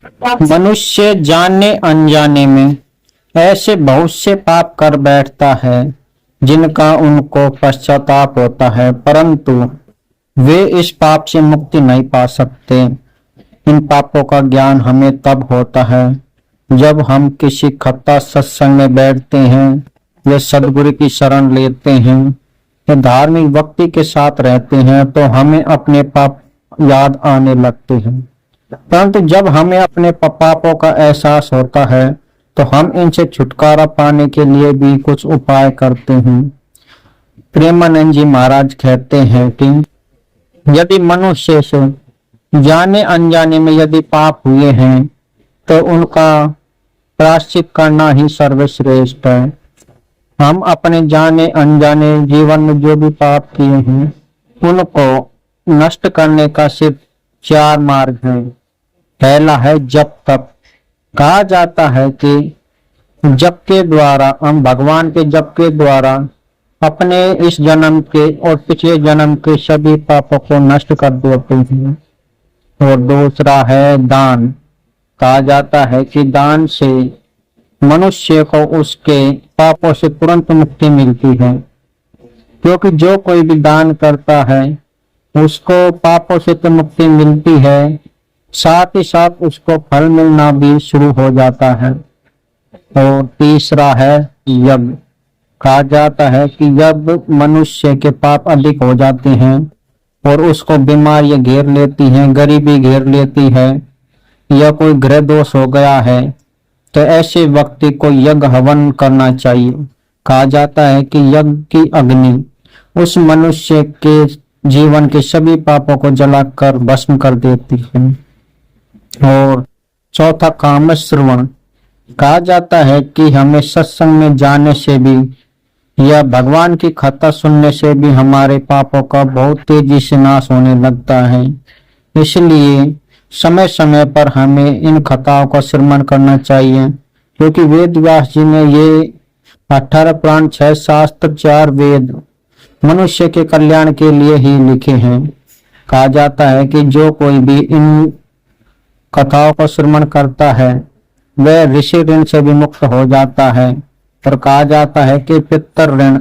मनुष्य जाने अनजाने में ऐसे बहुत से पाप कर बैठता है जिनका उनको पश्चाताप होता है, परंतु वे इस पाप से मुक्ति नहीं पा सकते। इन पापों का ज्ञान हमें तब होता है जब हम किसी खत्ता सत्संग में बैठते हैं या सदगुरु की शरण लेते हैं या धार्मिक भक्ति के साथ रहते हैं, तो हमें अपने पाप याद आने लगते हैं। परंतु जब हमें अपने पापों का एहसास होता है तो हम इनसे छुटकारा पाने के लिए भी कुछ उपाय करते हैं। प्रेमानंद जी महाराज कहते हैं कि यदि मनुष्य से जाने अनजाने में यदि पाप हुए हैं तो उनका प्रायश्चित करना ही सर्वश्रेष्ठ है। हम अपने जाने अनजाने जीवन में जो भी पाप किए हैं उनको नष्ट करने का सिर्फ 4 मार्ग हैं। पहला है जप तप। कहा जाता है कि जप के द्वारा हम भगवान के जप के द्वारा अपने इस जन्म के और पिछले जन्म के सभी पापों को नष्ट कर देते हैं। और दूसरा है दान। कहा जाता है कि दान से मनुष्य को उसके पापों से तुरंत मुक्ति मिलती है, क्योंकि जो कोई भी दान करता है उसको पापों से तो मुक्ति मिलती है, साथ ही साथ उसको फल मिलना भी शुरू हो जाता है। और तीसरा है यज्ञ। कहा जाता है कि जब मनुष्य के पाप अधिक हो जाते हैं और उसको बीमारियां घेर लेती हैं, गरीबी घेर लेती है या कोई ग्रह दोष हो गया है, तो ऐसे व्यक्ति को यज्ञ हवन करना चाहिए। कहा जाता है कि यज्ञ की अग्नि उस मनुष्य के जीवन के सभी पापों को जलाकर भस्म कर देती है। और चौथा काम श्रवण। कहा जाता है कि हमें सत्संग में जाने से भी या भगवान की कथा सुनने से भी हमारे पापों का बहुत तेजी से नाश होने लगता है। इसलिए समय समय पर हमें इन कथाओं का श्रवण करना चाहिए, क्योंकि वेद व्यास जी ने ये 18 पुराण 6 शास्त्र 4 वेद मनुष्य के कल्याण के लिए ही लिखे हैं। कहा जाता है कि जो कोई भी इन कथाओं का श्रवण करता है वह ऋषि ऋण से भी मुक्त हो जाता है। और कहा जाता है कि पितर ऋण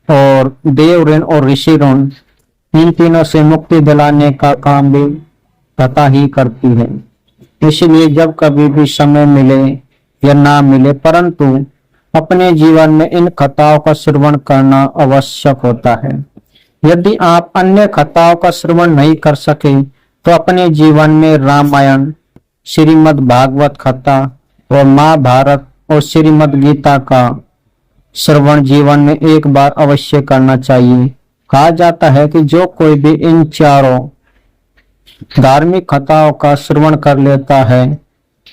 और देव ऋण और ऋषि ऋण इन तीनों से मुक्ति दिलाने का काम भी कथा ही करती है। इसलिए जब कभी भी समय मिले या ना मिले, परंतु अपने जीवन में इन कथाओं का श्रवण करना आवश्यक होता है। यदि आप अन्य कथाओं का श्रवण नहीं कर सके तो अपने जीवन में रामायण, श्रीमद् भागवत कथा और महाभारत और श्रीमद् गीता का श्रवण जीवन में एक बार अवश्य करना चाहिए। कहा जाता है कि जो कोई भी इन चारों धार्मिक कथाओं का श्रवण कर लेता है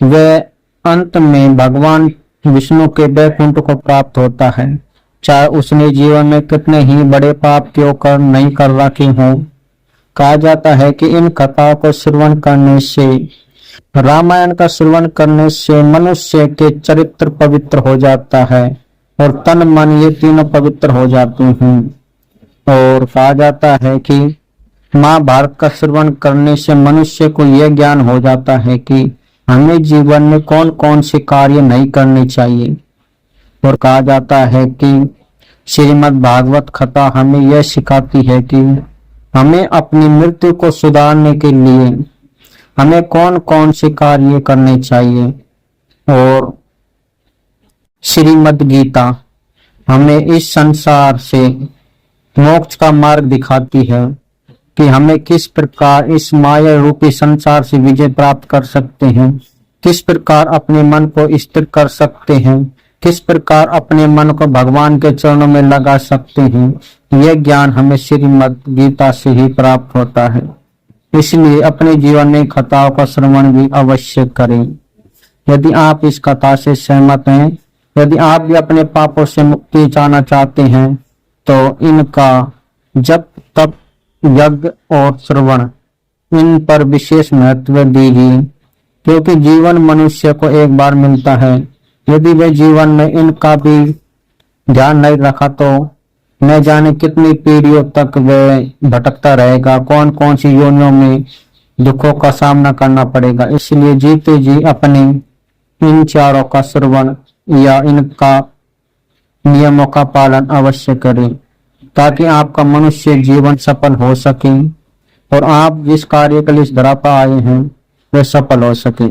वह अंत में भगवान विष्णु के वैकुंठ को प्राप्त होता है, चाहे उसने जीवन में कितने ही बड़े पाप क्यों कर नहीं कर रखे हों। कहा जाता है कि इन कथाओं को श्रवण करने से, रामायण का श्रवण करने से मनुष्य के चरित्र पवित्र हो जाता है और तन मन ये तीनों पवित्र हो जाते हैं। और कहा जाता है कि महाभारत का श्रवण करने से मनुष्य को यह ज्ञान हो जाता है कि हमें जीवन में कौन कौन से कार्य नहीं करने चाहिए। और कहा जाता है कि श्रीमद् भागवत कथा हमें यह सिखाती है कि हमें अपनी मृत्यु को सुधारने के लिए हमें कौन कौन से कार्य करने चाहिए। और श्रीमद् गीता हमें इस संसार से मोक्ष का मार्ग दिखाती है कि हमें किस प्रकार इस माया रूपी संसार से विजय प्राप्त कर सकते हैं, किस प्रकार अपने मन को स्थिर कर सकते हैं, किस प्रकार अपने मन को भगवान के चरणों में लगा सकते हैं। यह ज्ञान हमें श्रीमद् गीता से ही प्राप्त होता है। इसलिए अपने जीवन में कथाओं का श्रवण भी अवश्य करें। यदि आप इस कथा से सहमत हैं, यदि आप भी अपने पापों से मुक्ति चाहना चाहते हैं, तो इनका जप तप यज्ञ और श्रवण इन पर विशेष महत्व दीजिए, क्योंकि जीवन मनुष्य को एक बार मिलता है। यदि वह जीवन में इनका भी ध्यान नहीं रखा तो न जाने कितनी पीढ़ियों तक वह भटकता रहेगा, कौन कौन सी योनियों में दुखों का सामना करना पड़ेगा। इसलिए जीते जी अपने इन चारों का श्रवण या इनका नियमों का पालन अवश्य करें, ताकि आपका मनुष्य जीवन सफल हो सके और आप जिस कार्य के लिए इस धरा पर आए हैं वह सफल हो सके।